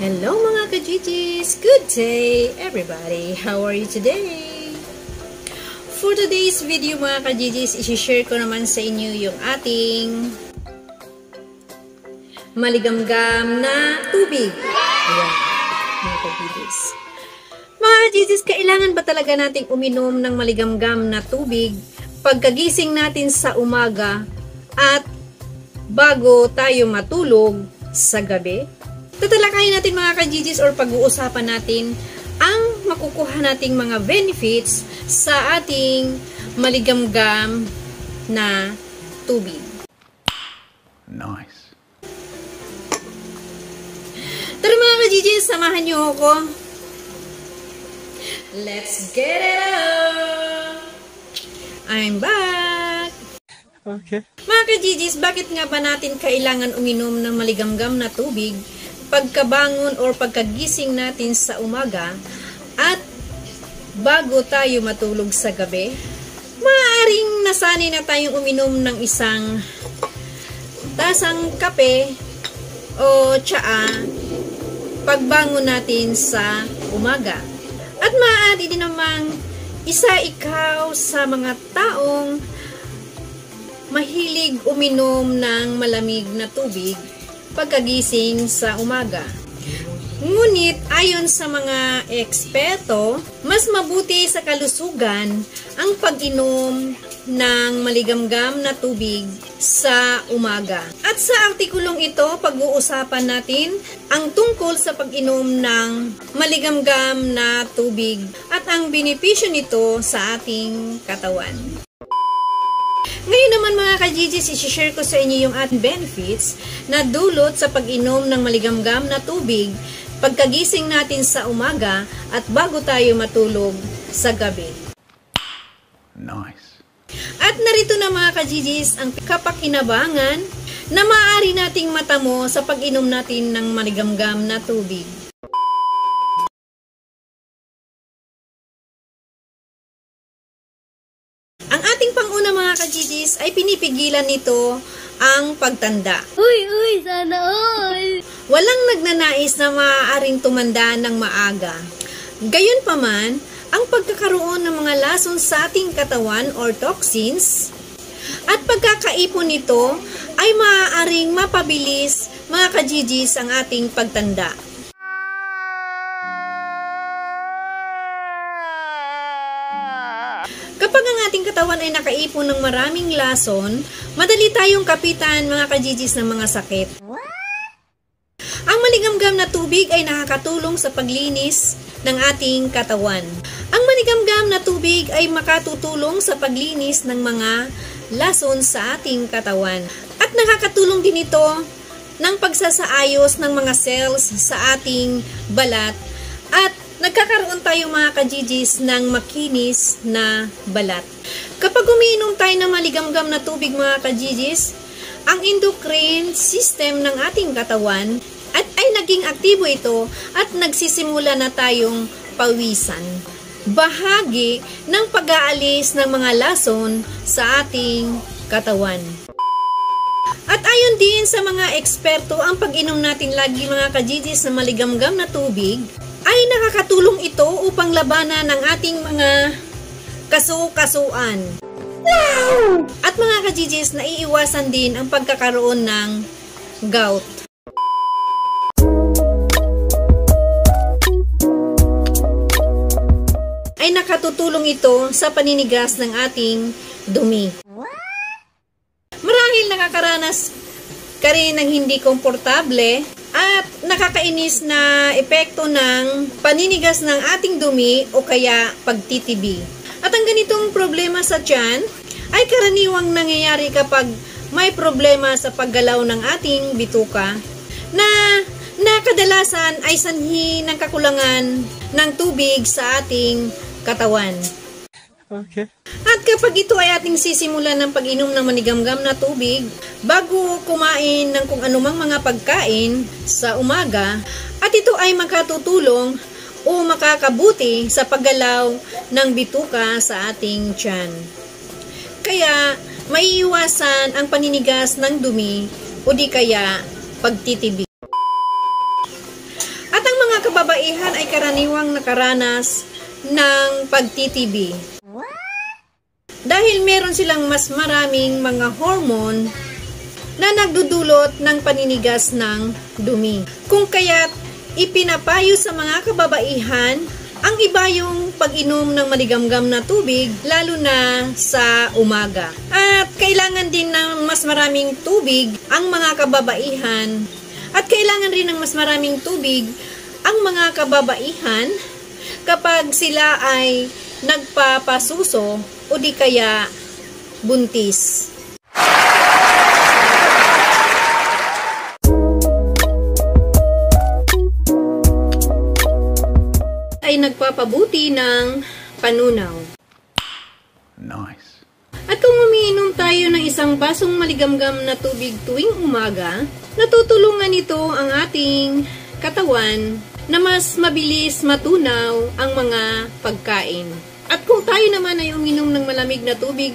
Hello mga ka-GGs! Good day everybody! How are you today? For today's video mga ka-GGs, isi-share ko naman sa inyo yung ating maligamgam na tubig. Ayan, mga ka-GGs. Mga ka-GGs, kailangan ba talaga nating uminom ng maligamgam na tubig pagkagising natin sa umaga at bago tayo matulog sa gabi? Tatalakayin natin mga ka-GGs or pag-uusapan natin ang makukuha nating mga benefits sa ating maligamgam na tubig. Nice. Tara mga ka-GGs, samahan niyo ako. Let's get it on! I'm back! Okay. Mga ka-GGs, bakit nga ba natin kailangan uminom ng maligamgam na tubig pagkabangon or pagkagising natin sa umaga at bago tayo matulog sa gabi? Maaaring nasanay na tayong uminom ng isang tasang kape o tsaa pagbangon natin sa umaga. At maaari din namang isa ikaw sa mga taong mahilig uminom ng malamig na tubig pagkagising sa umaga. Ngunit ayon sa mga eksperto, mas mabuti sa kalusugan ang pag-inom ng maligamgam na tubig sa umaga. At sa artikulong ito, pag-uusapan natin ang tungkol sa pag-inom ng maligamgam na tubig at ang benepisyo nito sa ating katawan. Ngayon naman mga ka-GGs, isi-share ko sa inyo yung ating benefits na dulot sa pag-inom ng maligamgam na tubig pagkagising natin sa umaga at bago tayo matulog sa gabi. Nice. At narito na mga ka-GGs ang kapakinabangan na maaari nating matamo sa pag-inom natin ng maligamgam na tubig. Ang ating panguna mga ka-GGs ay pinipigilan nito ang pagtanda. Uy, sana all! Walang nagnanais na maaaring tumanda ng maaga. Gayunpaman, ang pagkakaroon ng mga lason sa ating katawan or toxins at pagkakaipon nito ay maaaring mapabilis mga ka-GGs ang ating pagtanda. Kapag ang ating katawan ay nakaipon ng maraming lason, madali tayong kapitan mga ka-GGs ng mga sakit. Ang maligamgam na tubig ay nakakatulong sa paglinis ng ating katawan. Ang maligamgam na tubig ay makatutulong sa paglinis ng mga lason sa ating katawan. At nakakatulong din ito ng pagsasaayos ng mga cells sa ating balat at nagkakaroon tayo mga ka-GGs ng makinis na balat. Kapag umiinom tayo ng maligamgam na tubig mga ka-GGs, ang endocrine system ng ating katawan ay naging aktibo ito at nagsisimula na tayong pawisan. Bahagi ng pag-aalis ng mga lason sa ating katawan. At ayon din sa mga eksperto, ang pag-inom natin lagi mga ka-GGs ng maligamgam na tubig ay nakakatulong ito upang labanan ng ating mga kasu-kasuan. Wow! At mga ka-GGs, naiiwasan din ang pagkakaroon ng gout. Ay nakatutulong ito sa paninigas ng ating dumi. Marahil nakakaranas ka rin ng hindi komportable at nakakainis na epekto ng paninigas ng ating dumi o kaya pagtitibi. At ang ganitong problema sa tiyan ay karaniwang nangyayari kapag may problema sa paggalaw ng ating bituka na na kadalasan ay sanhi ng kakulangan ng tubig sa ating katawan. Okay. At kapag ito ay ating sisimulan ng pag-inom ng manigamgam na tubig, bago kumain ng kung anumang mga pagkain sa umaga, at ito ay makatutulong o makakabuti sa paggalaw ng bituka sa ating tiyan. Kaya, maiiwasan ang paninigas ng dumi o di kaya pagtitibig. At ang mga kababaihan ay karaniwang nakaranas ng pagtitibi. Dahil meron silang mas maraming mga hormone na nagdudulot ng paninigas ng dumi. Kung kaya't ipinapayo sa mga kababaihan ang iba yung pag-inom ng maligamgam na tubig, lalo na sa umaga. At kailangan din ng mas maraming tubig ang mga kababaihan. At kailangan rin ng mas maraming tubig ang mga kababaihan kapag sila ay nagpapasuso o di kaya buntis. Ay nagpapabuti ng panunaw. Nice. At kung umiinom tayo ng isang basong maligamgam na tubig tuwing umaga, natutulungan ito ang ating katawan na mas mabilis matunaw ang mga pagkain. At kung tayo naman ay uminom ng malamig na tubig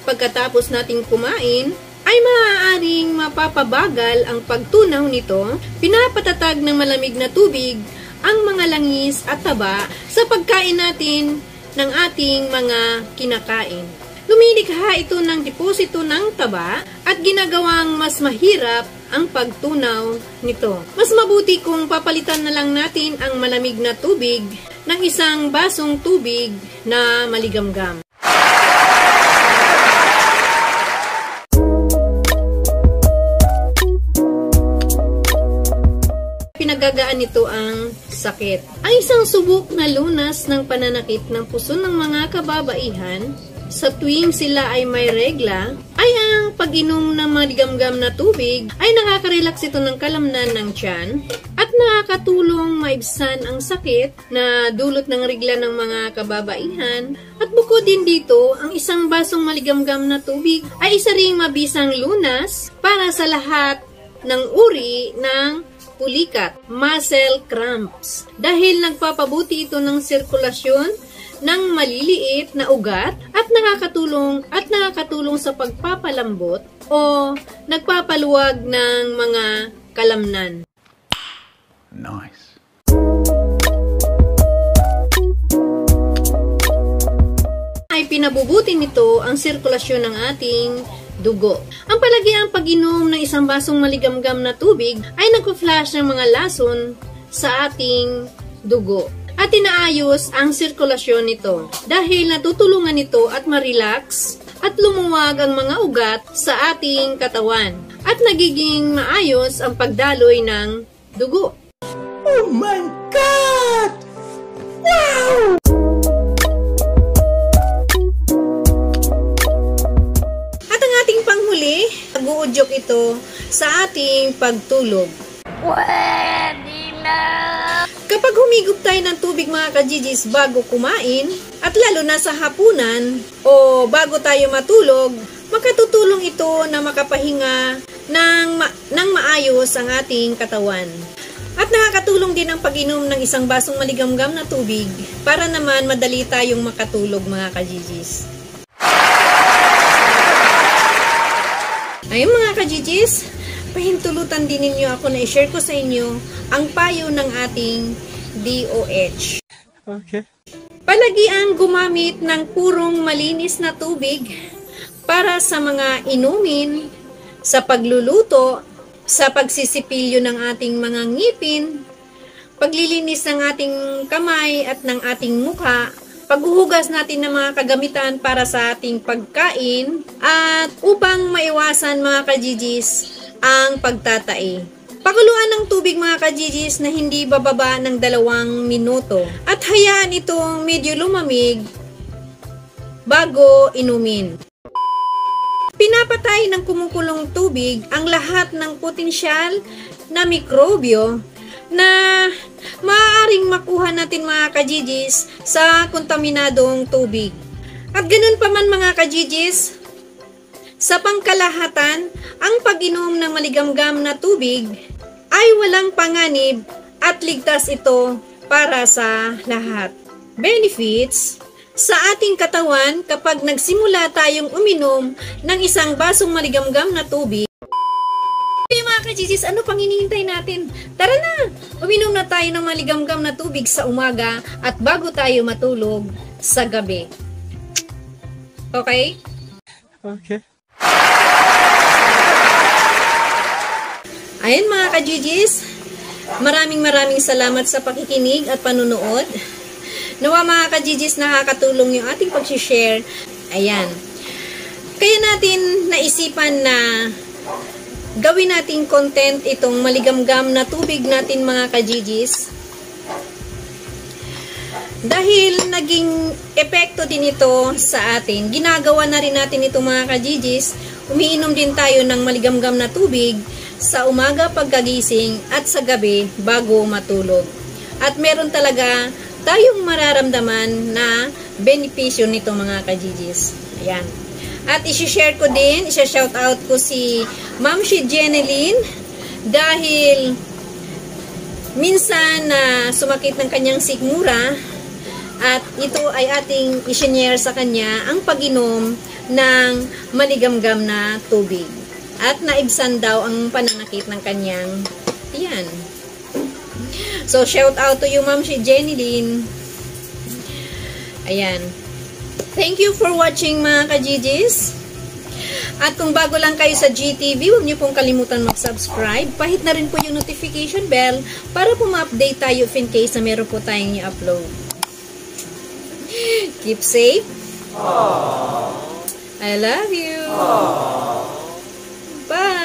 pagkatapos nating kumain, ay maaaring mapapabagal ang pagtunaw nito. Pinapatatag ng malamig na tubig ang mga langis at taba sa pagkain natin ng ating mga kinakain. Lumilikha ito ng deposito ng taba at ginagawang mas mahirap ang pagtunaw nito. Mas mabuti kung papalitan na lang natin ang malamig na tubig ng isang basong tubig na maligamgam. Pinagagaan nito ang sakit. Ang isang subok na lunas ng pananakit ng puso ng mga kababaihan sa tuwing sila ay may regla, ay ang pag-inom ng maligamgam na tubig ay nakaka-relax ito ng kalamnan ng tiyan at nakakatulong maibsan ang sakit na dulot ng regla ng mga kababaihan. At bukod din dito, ang isang basong maligamgam na tubig ay isa ring mabisang lunas para sa lahat ng uri ng pulikat, muscle cramps, dahil nagpapabuti ito ng sirkulasyon ng maliliit na ugat at nakakatulong sa pagpapalambot o nagpapaluwag ng mga kalamnan. Nice. Ay pinabubuti nito ang sirkulasyon ng ating dugo. Ang palagiang pag-inom ng isang basong maligamgam na tubig ay nagpo-flash ng mga lason sa ating dugo at inaayos ang sirkulasyon nito dahil natutulungan ito at ma-relax at lumuwag ang mga ugat sa ating katawan at nagiging maayos ang pagdaloy ng dugo. Oh my God! Wow! At ang ating panghuli, nag-uudyok ito sa ating pagtulog. Pwede na! Kapag humigop tayo ng tubig mga kajijis bago kumain, at lalo na sa hapunan o bago tayo matulog, makatutulong ito na makapahinga ng maayos ang ating katawan. At nakakatulong din ang pag-inom ng isang basong maligamgam na tubig para naman madali tayong makatulog mga kajijis. Ayun mga kajijis, pahintulutan din ninyo ako na i-share ko sa inyo ang payo ng ating DOH. Okay. Palagi ang gumamit ng purong malinis na tubig para sa mga inumin, sa pagluluto, sa pagsisipilyo ng ating mga ngipin, paglilinis ng ating kamay at ng ating mukha, paghuhugas natin ng mga kagamitan para sa ating pagkain, at upang maiwasan mga kajijis ang pagtatai. Pakuluan ng tubig mga kajijis na hindi bababa ng 2 minuto at hayaan itong medyo lumamig bago inumin. Pinapatay ng kumukulong tubig ang lahat ng potensyal na mikrobyo na maaaring makuha natin mga kajijis sa kontaminadong tubig. At ganun pa man mga kajijis, sa pangkalahatan, ang pag-inom ng maligamgam na tubig ay walang panganib at ligtas ito para sa lahat. Benefits sa ating katawan kapag nagsimula tayong uminom ng isang basong maligamgam na tubig. Okay mga kajijis, ano pang hinihintay natin? Tara na! Uminom na tayo ng maligamgam na tubig sa umaga at bago tayo matulog sa gabi. Okay? Okay. Ayan mga kajijis, maraming salamat sa pakikinig at panunood. Nawa mga kajijis, nakakatulong yung ating pag-share. Ayan. Kaya natin naisipan na gawin nating content itong maligamgam na tubig natin mga kajijis. Dahil naging epekto din ito sa atin, ginagawa na rin natin ito mga kajijis. Umiinom din tayo ng maligamgam na tubig sa umaga pagkagising at sa gabi bago matulog. At meron talaga tayong mararamdaman na benepisyo nito mga kajijis. Ayan. At isi-share ko din, isa-shoutout ko si Ma'am Jeneline dahil minsan na sumakit ng kanyang sikmura at ito ay ating i-share sa kanya ang pag-inom ng maligamgam na tubig. At naibsan daw ang pananakit ng kanyang tiyan. So, shout out to you, Ma'am Jeneline. Ayan. Thank you for watching mga kajijis. At kung bago lang kayo sa GTV, huwag niyo pong kalimutan mag-subscribe. Pahit na rin po yung notification bell para po ma-update tayo if in case na meron po tayong i-upload. Keep safe. I love you. Bye.